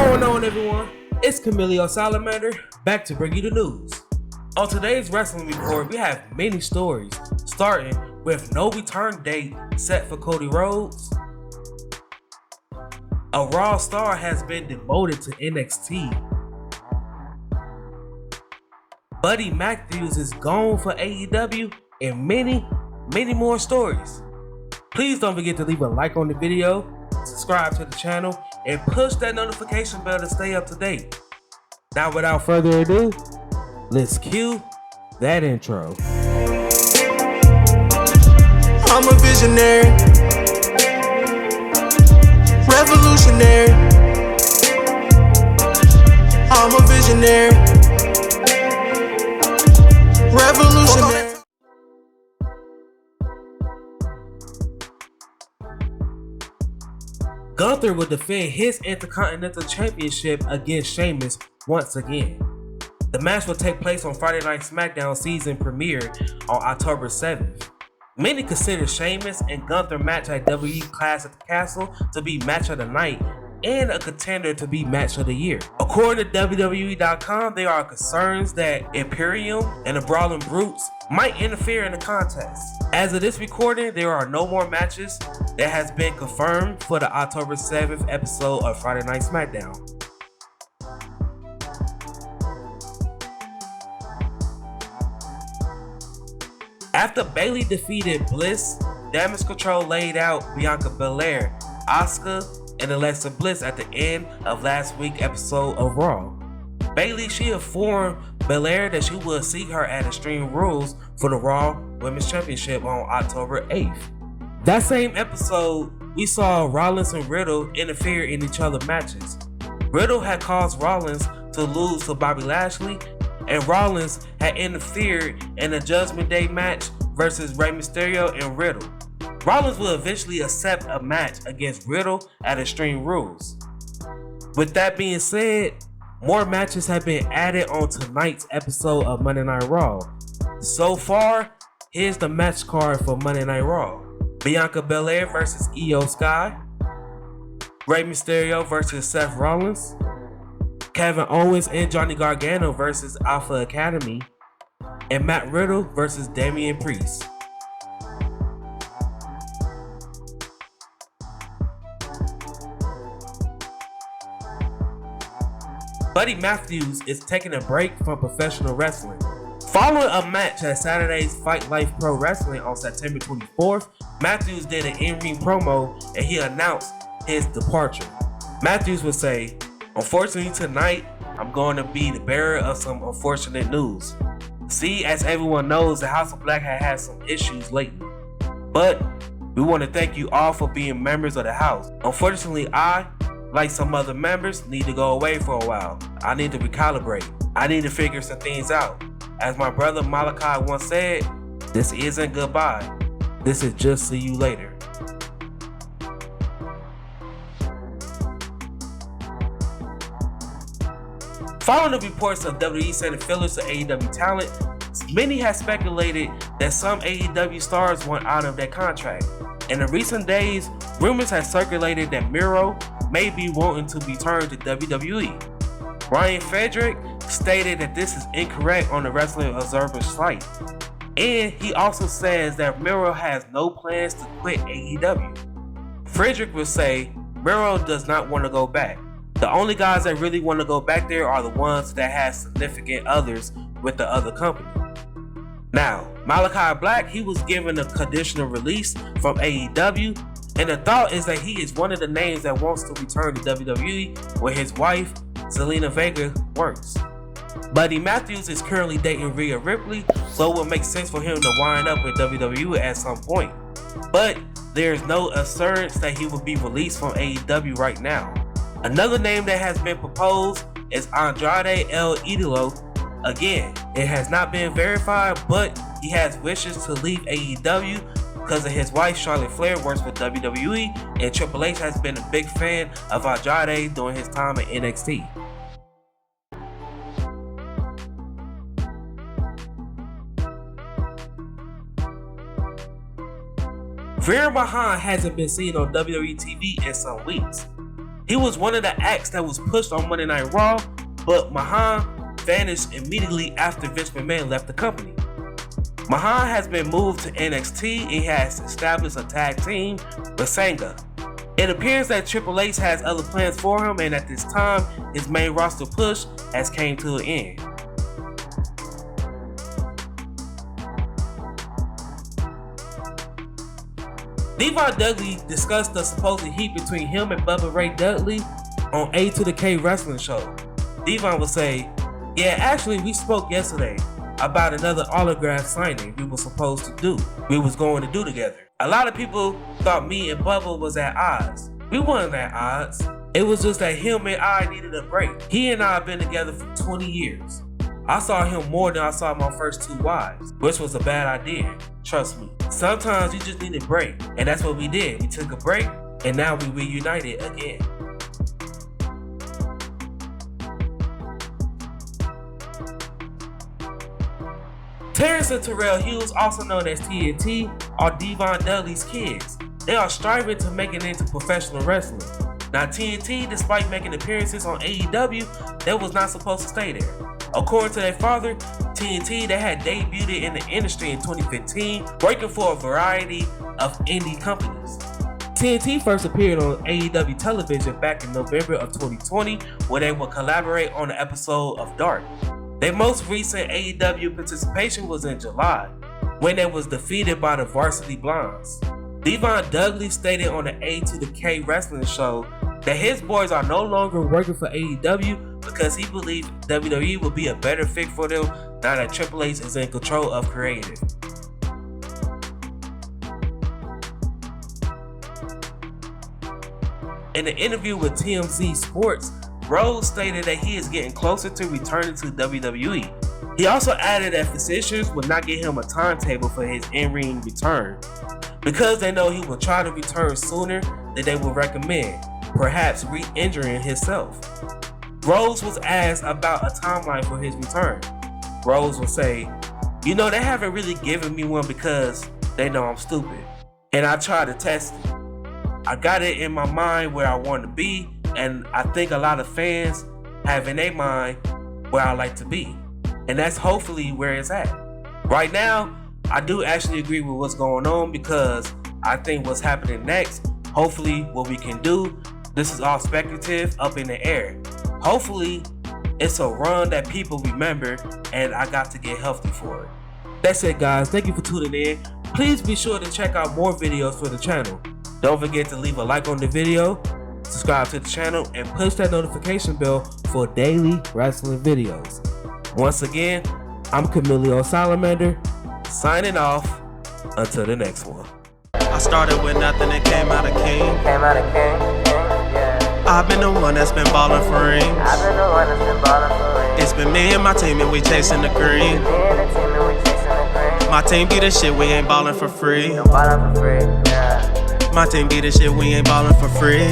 going on, everyone? It's Camilio Salamander, back to bring you the news. On today's wrestling report, we have many stories, starting with no return date set for Cody Rhodes. A Raw star has been demoted to NXT. Buddy Matthews is gone for AEW, and many more stories. Please don't forget to leave a like on the video, subscribe to the channel, and push that notification bell to stay up to date. Now, without further ado, let's cue that intro. I'm a visionary, revolutionary. I'm a visionary, revolutionary. Gunther will defend his Intercontinental Championship against Sheamus once again. The match will take place on Friday Night SmackDown season premiere on October 7th. Many consider Sheamus and Gunther match at WWE Clash at the Castle to be match of the night and a contender to be match of the year. According to WWE.com, there are concerns that Imperium and the Brawling Brutes might interfere in the contest. As of this recording, there are no more matches that has been confirmed for the October 7th episode of Friday Night SmackDown. After Bayley defeated Bliss, Damage Control laid out Bianca Belair, Asuka, and Alexa Bliss at the end of last week's episode of Raw. Bayley, she informed Belair that she will see her at Extreme Rules for the Raw Women's Championship on October 8th. That same episode, we saw Rollins and Riddle interfere in each other's matches. Riddle had caused Rollins to lose to Bobby Lashley, and Rollins had interfered in a Judgment Day match versus Rey Mysterio and Riddle. Rollins will eventually accept a match against Riddle at Extreme Rules. With that being said, more matches have been added on tonight's episode of Monday Night Raw. So far, here's the match card for Monday Night Raw. Bianca Belair versus Io Sky, Rey Mysterio versus Seth Rollins, Kevin Owens and Johnny Gargano versus Alpha Academy, and Matt Riddle versus Damian Priest. Buddy Matthews is taking a break from professional wrestling. Following a match at Saturday's Fight Life Pro Wrestling on September 24th, Matthews did an in-ring promo and he announced his departure. Matthews would say, "Unfortunately tonight, I'm going to be the bearer of some unfortunate news. See, as everyone knows, the House of Black has had some issues lately. But we want to thank you all for being members of the house. Unfortunately, I, like some other members, need to go away for a while. I need to recalibrate. I need to figure some things out. As my brother Malachi once said, this isn't goodbye. This is just see you later." Following the reports of WWE sending fillers to AEW talent, many have speculated that some AEW stars want out of their contract. In the recent days, rumors have circulated that Miro may be wanting to return to WWE. Ryan Frederick stated that this is incorrect on the Wrestling Observer's site. And he also says that Miro has no plans to quit AEW. Frederick will say Miro does not want to go back. The only guys that really want to go back there are the ones that have significant others with the other company. Now, Malachi Black, he was given a conditional release from AEW, and the thought is that he is one of the names that wants to return to WWE where his wife, Zelina Vega, works. Buddy Matthews is currently dating Rhea Ripley, so it would make sense for him to wind up with WWE at some point. But there is no assurance that he will be released from AEW right now. Another name that has been proposed is Andrade El Idolo. Again, it has not been verified, but he has wishes to leave AEW because of his wife Charlotte Flair works for WWE, and Triple H has been a big fan of Andrade during his time at NXT. Veer Mahaan hasn't been seen on WWE TV in some weeks. He was one of the acts that was pushed on Monday Night Raw, but Mahan vanished immediately after Vince McMahon left the company. Mahan has been moved to NXT and has established a tag team with Sanga. It appears that Triple H has other plans for him, and at this time, his main roster push has came to an end. Devon Dudley discussed the supposed heat between him and Bubba Ray Dudley on A2K Wrestling Show. Devon would say, "Yeah, actually we spoke yesterday about another autograph signing we were supposed to do. We was going to do together. A lot of people thought me and Bubba was at odds. We weren't at odds. It was just that him and I needed a break. He and I have been together for 20 years. I saw him more than I saw my first two wives, which was a bad idea. Trust me. Sometimes you just need a break, and that's what we did. We took a break, and now we reunited again." Terrence and Terrell Hughes, also known as TNT, are Devon Dudley's kids. They are striving to make it into professional wrestling. Now TNT, despite making appearances on AEW, they was not supposed to stay there. According to their father, TNT, they had debuted in the industry in 2015, working for a variety of indie companies. TNT first appeared on AEW television back in November of 2020, where they would collaborate on an episode of Dark. Their most recent AEW participation was in July, when they was defeated by the Varsity Blondes. Devon Dudley stated on the A2K Wrestling Show that his boys are no longer working for AEW because he believed WWE would be a better fit for them now that Triple H is in control of creative. In an interview with TMZ Sports, Rose stated that he is getting closer to returning to WWE. He also added that physicians would not give him a timetable for his in-ring return, because they know he will try to return sooner than they will recommend, perhaps re-injuring himself. Rose was asked about a timeline for his return. Rose would say, "You know, they haven't really given me one because they know I'm stupid, and I try to test it. I got it in my mind where I want to be, and I think a lot of fans have in their mind where I like to be, and that's hopefully where it's at. Right now, I do actually agree with what's going on because I think what's happening next, hopefully what we can do, this is all speculative, up in the air. Hopefully it's a run that people remember, and I got to get healthy for it." That's it, guys. Thank you for tuning in. Please be sure to check out more videos for the channel. Don't forget to leave a like on the video, subscribe to the channel, and push that notification bell for daily wrestling videos. Once again, I'm Camilio Salamander, signing off until the next one. I started with nothing and came out a king. I've been the one that's been ballin' for rings. It's been me and my team and we chasing the green. My team be the shit, we ain't ballin' for free. My team be the shit, we ain't ballin' for free.